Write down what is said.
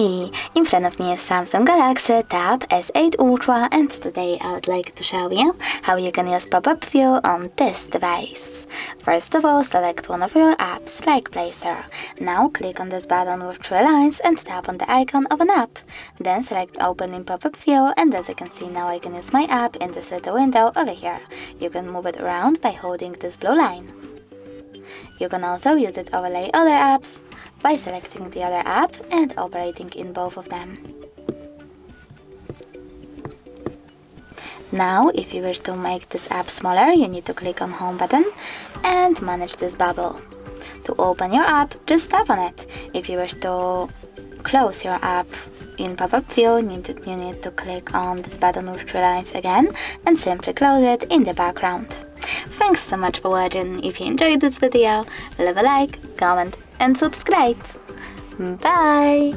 me! In front of me is Samsung Galaxy Tab S8 Ultra, and today I would like to show you how you can use pop-up view on this device. First of all, select one of your apps like Play Store. Now click on this button with three lines and tap on the icon of an app. Then select Open in pop-up view, and as you can see now I can use my app in this little window over here. You can move it around by holding this blue line. You can also use it to overlay other apps by selecting the other app and operating in both of them. Now, if you wish to make this app smaller, you need to click on Home button and manage this bubble. To open your app, just tap on it. If you wish to close your app in pop-up view, you need to click on this button with three lines again and simply close it in the background. Thanks so much for watching. If you enjoyed this video, leave a like, comment and subscribe. Bye!